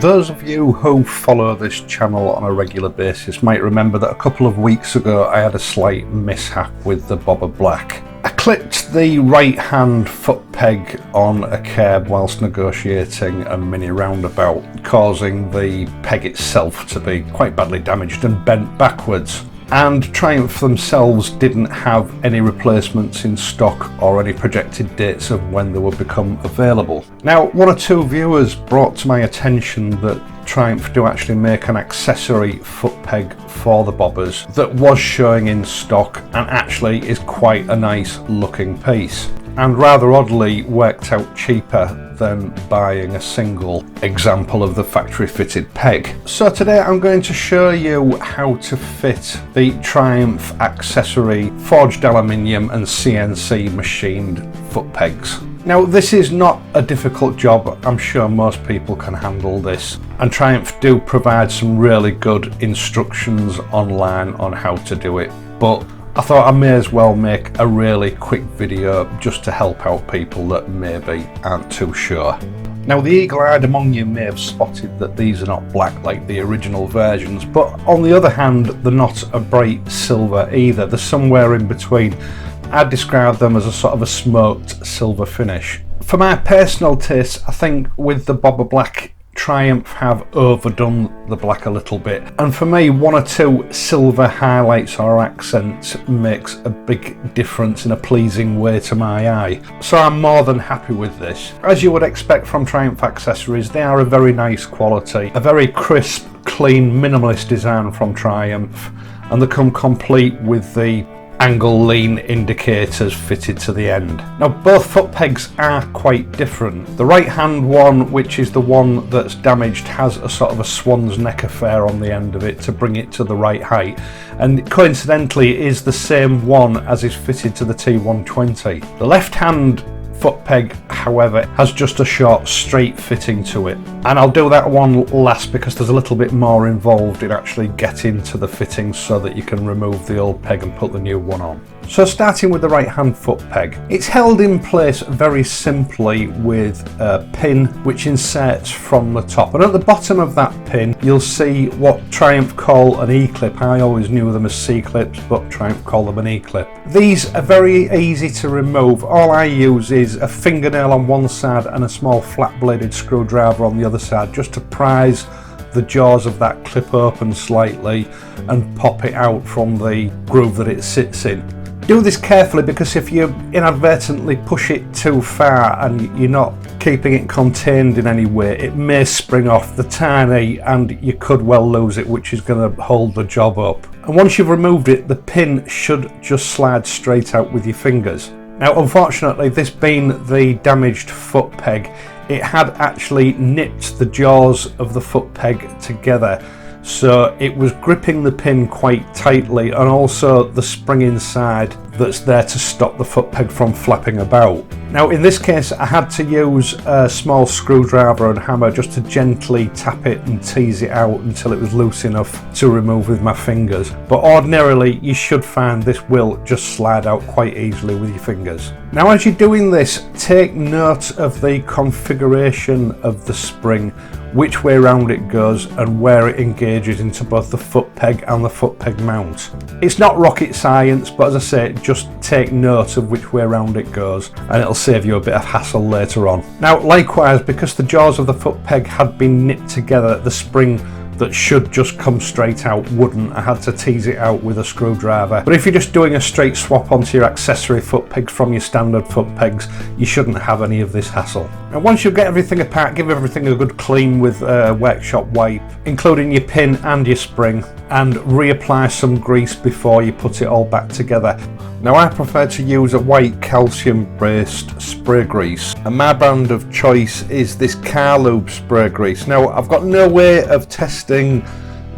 Those of you who follow this channel on a regular basis might remember that a couple of weeks ago I had a slight mishap with the Bobber Black. I clipped the right hand foot peg on a kerb whilst negotiating a mini roundabout, causing the peg itself to be quite badly damaged and bent backwards. And Triumph themselves didn't have any replacements in stock or any projected dates of when they would become available. Now, one or two viewers brought to my attention that Triumph do actually make an accessory foot peg for the bobbers that was showing in stock and actually is quite a nice looking piece, and rather oddly worked out cheaper than buying a single example of the factory fitted peg. So today I'm going to show you how to fit the Triumph accessory forged aluminium and CNC machined foot pegs. Now, this is not a difficult job. I'm sure most people can handle this, and Triumph do provide some really good instructions online on how to do it, but I thought I may as well make a really quick video just to help out people that maybe aren't too sure. Now, the eagle-eyed among you may have spotted that these are not black like the original versions, but on the other hand they're not a bright silver either. They're somewhere in between. I'd describe them as a sort of a smoked silver finish. For my personal taste, I think with the Bobber Black, Triumph have overdone the black a little bit, and for me one or two silver highlights or accents makes a big difference in a pleasing way to my eye, so I'm more than happy with this. As you would expect from Triumph accessories, they are a very nice quality, a very crisp, clean, minimalist design from Triumph, and they come complete with the angle lean indicators fitted to the end. Now, both foot pegs are quite different. The right hand one, which is the one that's damaged, has a sort of a swan's neck affair on the end of it to bring it to the right height, and coincidentally is the same one as is fitted to the T120. The left hand foot peg, however, has just a short straight fitting to it, and I'll do that one last because there's a little bit more involved in actually getting to the fittings so that you can remove the old peg and put the new one on. So starting with the right hand foot peg, it's held in place very simply with a pin which inserts from the top, and at the bottom of that pin you'll see what Triumph call an E-clip. I always knew them as C-clips, but Triumph call them an E-clip. These are very easy to remove. All I use is a fingernail on one side and a small flat bladed screwdriver on the other side, just to prise the jaws of that clip open slightly and pop it out from the groove that it sits in. Do this carefully, because if you inadvertently push it too far and you're not keeping it contained in any way, it may spring off the tiny and you could well lose it, which is going to hold the job up. And once you've removed it, the pin should just slide straight out with your fingers. Now, unfortunately, this being the damaged foot peg, it had actually nipped the jaws of the foot peg together, so it was gripping the pin quite tightly, and also the spring inside that's there to stop the foot peg from flapping about. Now, in this case I had to use a small screwdriver and hammer just to gently tap it and tease it out until it was loose enough to remove with my fingers, but ordinarily you should find this will just slide out quite easily with your fingers. Now, as you're doing this, take note of the configuration of the spring, which way round it goes and where it engages into both the foot peg and the foot peg mount. It's not rocket science, but as I say, just take note of which way round it goes and it'll save you a bit of hassle later on. Now, likewise, because the jaws of the foot peg had been knit together, the spring that should just come straight out wouldn't. I had to tease it out with a screwdriver. But if you're just doing a straight swap onto your accessory foot pegs from your standard foot pegs, you shouldn't have any of this hassle. And once you get everything apart, give everything a good clean with a workshop wipe, including your pin and your spring, and reapply some grease before you put it all back together. Now, I prefer to use a white calcium based spray grease, and my brand of choice is this car lube spray grease. Now, I've got no way of testing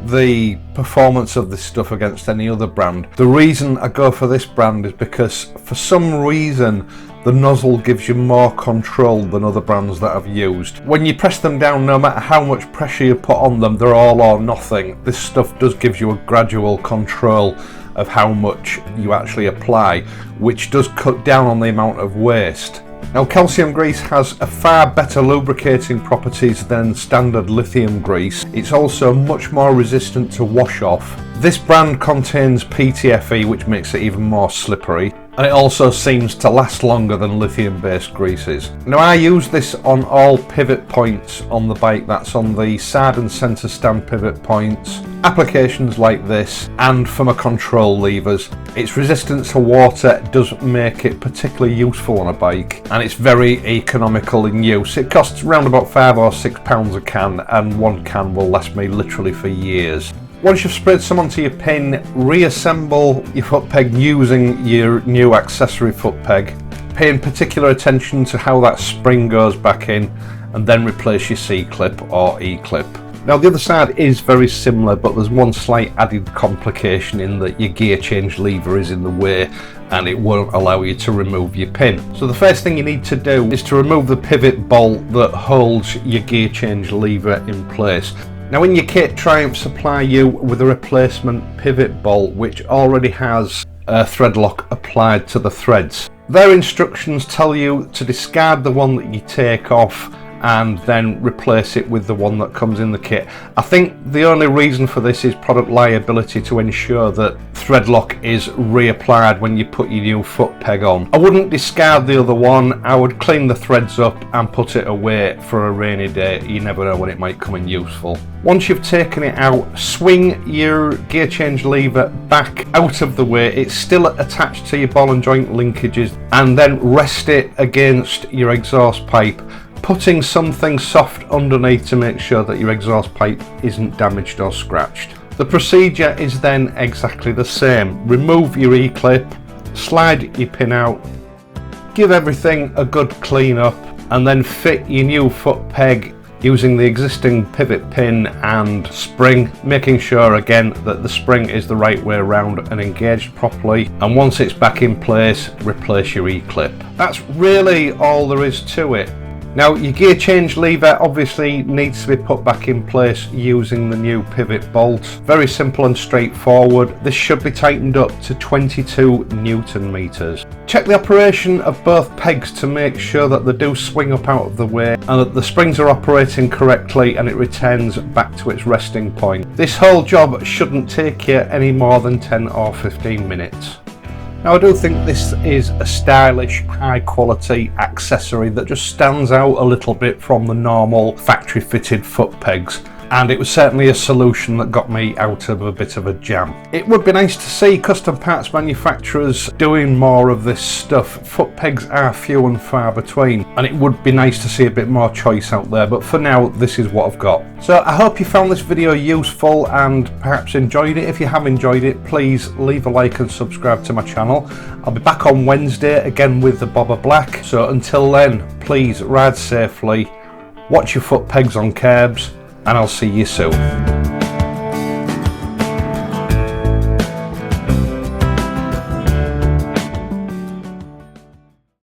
the performance of this stuff against any other brand. The reason I go for this brand is because for some reason the nozzle gives you more control than other brands that I've used. When you press them down, no matter how much pressure you put on them, they're all or nothing. This stuff does give you a gradual control of how much you actually apply, which does cut down on the amount of waste. Now, calcium grease has a far better lubricating properties than standard lithium grease. It's also much more resistant to wash off. This brand contains PTFE, which makes it even more slippery, and it also seems to last longer than lithium based greases. Now, I use this on all pivot points on the bike. That's on the side and centre stand pivot points, applications like this, and for my control levers. Its resistance to water does make it particularly useful on a bike, and it's very economical in use. It costs around about £5 or £6 a can, and one can will last me literally for years. Once you've sprayed some onto your pin, reassemble your foot peg using your new accessory foot peg, paying particular attention to how that spring goes back in, and then replace your C-clip or E-clip. Now, the other side is very similar, but there's one slight added complication in that your gear change lever is in the way and it won't allow you to remove your pin. So the first thing you need to do is to remove the pivot bolt that holds your gear change lever in place. Now, in your kit, Triumph supply you with a replacement pivot bolt which already has a thread lock applied to the threads. Their instructions tell you to discard the one that you take off and then replace it with the one that comes in the kit. I think the only reason for this is product liability, to ensure that thread lock is reapplied when you put your new foot peg on. I wouldn't discard the other one. I would clean the threads up and put it away for a rainy day. You never know when it might come in useful. Once you've taken it out, swing your gear change lever back out of the way. It's still attached to your ball and joint linkages, and then rest it against your exhaust pipe, putting something soft underneath to make sure that your exhaust pipe isn't damaged or scratched. The procedure is then exactly the same. Remove your E-clip, slide your pin out, give everything a good clean up, and then fit your new foot peg using the existing pivot pin and spring, making sure again that the spring is the right way around and engaged properly. And once it's back in place, replace your E-clip. That's really all there is to it. Now, your gear change lever obviously needs to be put back in place using the new pivot bolt. Very simple and straightforward. This should be tightened up to 22 Newton meters. Check the operation of both pegs to make sure that they do swing up out of the way and that the springs are operating correctly and it returns back to its resting point. This whole job shouldn't take you any more than 10 or 15 minutes. Now, I do think this is a stylish, high quality accessory that just stands out a little bit from the normal factory fitted foot pegs, and it was certainly a solution that got me out of a bit of a jam. It would be nice to see custom parts manufacturers doing more of this stuff. Foot pegs are few and far between, and it would be nice to see a bit more choice out there, but for now this is what I've got. So I hope you found this video useful and perhaps enjoyed it. If you have enjoyed it, please leave a like and subscribe to my channel. I'll be back on Wednesday again with the Bobber Black, so until then, please ride safely, watch your foot pegs on curbs, and I'll see you soon.